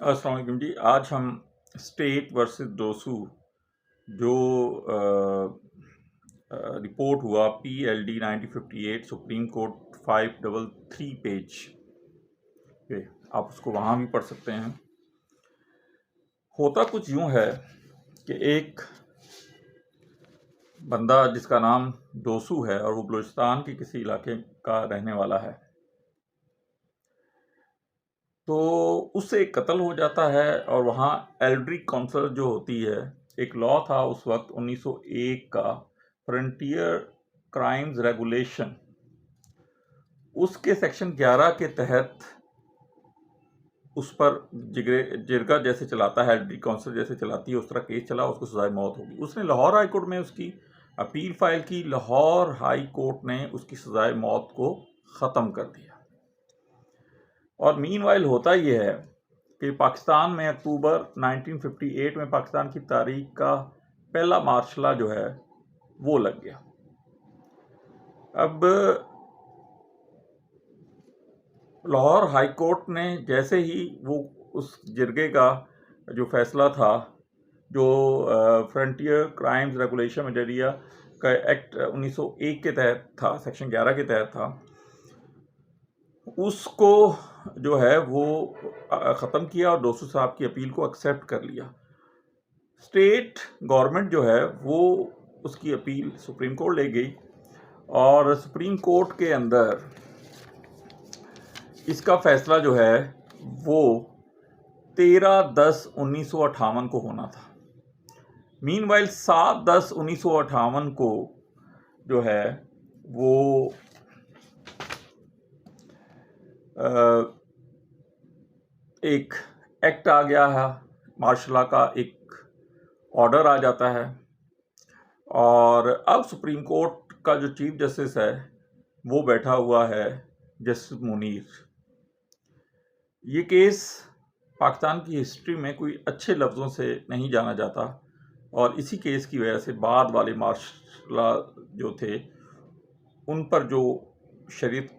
अस्सलाम वालेकुम जी। आज हम स्टेट वर्सेस दोसू जो रिपोर्ट हुआ PLD 1958 सुप्रीम कोर्ट 533 पेज पे, आप उसको वहाँ भी पढ़ सकते हैं। होता कुछ यूँ है कि एक बंदा जिसका नाम दोसू है और वो बलूचिस्तान के किसी इलाके का रहने वाला है, तो उससे एक कत्ल हो जाता है और वहाँ एल्ड्रिक काउंसिल जो होती है, एक लॉ था उस वक्त 1901 का, फ्रंटियर क्राइम्स रेगुलेशन, उसके सेक्शन 11 के तहत उस पर जिरगा जैसे चलाता है, एल्ड्रिक काउंसिल जैसे चलाती है, उस तरह केस चला, उसको सजाए मौत होगी। उसने लाहौर हाई कोर्ट में उसकी अपील फाइल की। लाहौर हाई कोर्ट ने उसकी सजाए मौत को ख़त्म कर दिया। और मीनवाइल होता यह है कि पाकिस्तान में अक्टूबर 1958 में पाकिस्तान की तारीख का पहला मार्शला जो है वो लग गया। अब लाहौर हाई कोर्ट ने जैसे ही वो उस जिरगे का जो फैसला था, जो फ्रंटियर क्राइम्स रेगुलेशन मटेरिया का एक्ट 1901 के तहत था, सेक्शन 11 के तहत था, उसको जो है वो ख़त्म किया और दोसू साहब की अपील को एक्सेप्ट कर लिया। स्टेट गवर्नमेंट जो है वो उसकी अपील सुप्रीम कोर्ट ले गई और सुप्रीम कोर्ट के अंदर इसका फैसला जो है वो 13/10/1958 को होना था। मीनवाइल 7/10/1958 को जो है वो एक एक्ट आ गया है, मार्शला का एक ऑर्डर आ जाता है। और अब सुप्रीम कोर्ट का जो चीफ जस्टिस है वो बैठा हुआ है जस्टिस मुनीर। ये केस पाकिस्तान की हिस्ट्री में कोई अच्छे लफ्ज़ों से नहीं जाना जाता और इसी केस की वजह से बाद वाले मार्शला जो थे उन पर जो शरीयत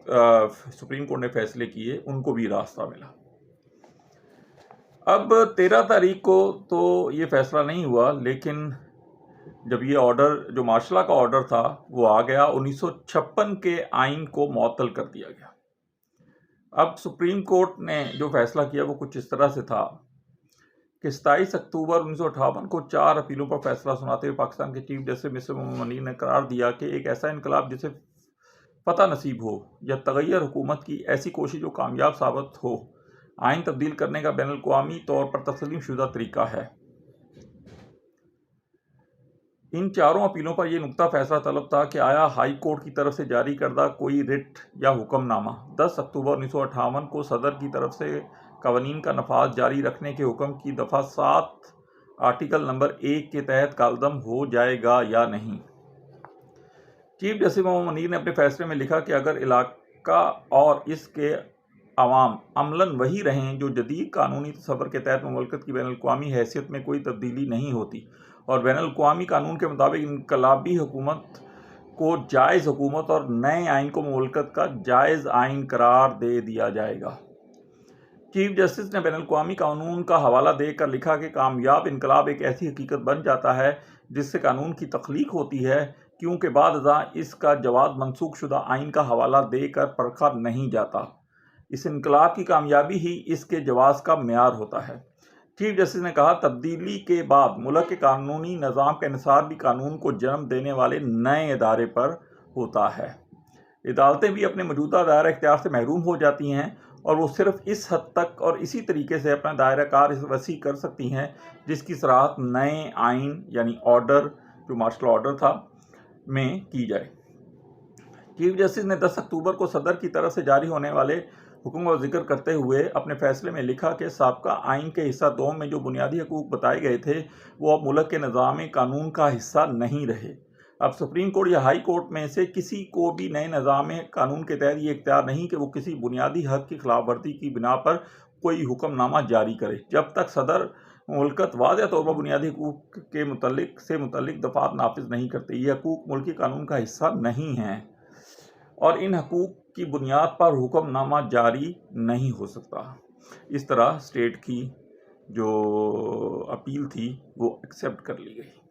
सुप्रीम कोर्ट ने फैसले किए उनको भी रास्ता मिला। अब 13 तारीख को तो ये फैसला नहीं हुआ, लेकिन जब ये ऑर्डर जो मार्शला का ऑर्डर था वो आ गया, 1956 के आइन को मुअत्तल कर दिया गया। अब सुप्रीम कोर्ट ने जो फैसला किया वो कुछ इस तरह से था कि 27 अक्टूबर 1958 को 4 अपीलों पर फैसला सुनाते हुए पाकिस्तान के chief justice mister Mohammad Munir ने करार दिया कि एक ऐसा इनकलाब जिसे पता नसीब हो या तगैयर हुकूमत की ऐसी कोशिश जो कामयाब साबित हो, आइन तब्दील करने का बैनुल-अक़वामी तौर पर तस्लीम शुदा तरीका है। इन चारों अपीलों पर यह नुक्ता फैसला तलब था कि आया हाई कोर्ट की तरफ से जारी करदा कोई रिट या हुक्मनामा 10 अक्टूबर 1958 को सदर की तरफ से कवानीन का नफाज जारी रखने के हुक्म की दफ़ा 7 आर्टिकल नंबर 1 के तहत कालदम हो जाएगा या नहीं। चीफ जस्टिस मोहम्मद मनीर ने अपने फैसले में लिखा कि अगर इलाका और इसके अवाम अमलन वही रहें जो जदीद कानूनी तसव्वुर के तहत मुमलकत की बैनुल-अक़वामी हैसियत में कोई तब्दीली नहीं होती और बैनुल-अक़वामी कानून के मुताबिक इनकलाबी हुकूमत को जायज़ हुकूमत और नए आइन को मुमलकत का जायज़ आइन करार दे दिया जाएगा। चीफ जस्टिस ने बैनुल-अक़वामी कानून का हवाला देकर लिखा कि कामयाब इनकलाब एक ऐसी हकीकत बन जाता है जिससे कानून की तख्लीक होती है, क्योंकि बादअज़ां इसका जवाज़ मनसूख शुदा आइन का हवाला देकर परखा नहीं जाता। इस इनकलाब की कामयाबी ही इसके जवाज़ का मेयार होता है। चीफ जस्टिस ने कहा, तब्दीली के बाद मुल्क के कानूनी निज़ाम का इन्हिसार भी कानून को जन्म देने वाले नए इदारे पर होता है। अदालतें भी अपने मौजूदा दायरा इख्तियार से महरूम हो जाती हैं और वो सिर्फ इस हद तक और इसी तरीके से अपना दायरा कार वसी कर सकती हैं जिसकी सराहत नए आइन यानी ऑर्डर, जो मार्शल ऑर्डर था, में की जाए। चीफ जस्टिस ने 10 अक्टूबर को सदर की तरफ से जारी होने वाले हुक्म का जिक्र करते हुए अपने फैसले में लिखा कि साबका आइन के हिस्सा 2 में जो बुनियादी हकूक बताए गए थे वो अब मुल्क के निज़ाम कानून का हिस्सा नहीं रहे। अब सुप्रीम कोर्ट या हाई कोर्ट में से किसी को भी नए निज़ाम कानून के तहत ये इख्तियार नहीं कि वो किसी बुनियादी हक की खिलाफ वर्जी की बिना पर कोई हुक्मनामा जारी करे, जब तक सदर मुल्कत वाज़ेह तौर पर बुनियादी हकूक के मुतल्लिक दफ़ात नाफिज नहीं करते। ये हकूक मुल्की कानून का हिस्सा नहीं हैं और इन हकूक की बुनियाद पर हुक्मनामा जारी नहीं हो सकता। इस तरह स्टेट की जो अपील थी वो एक्सेप्ट कर ली गई।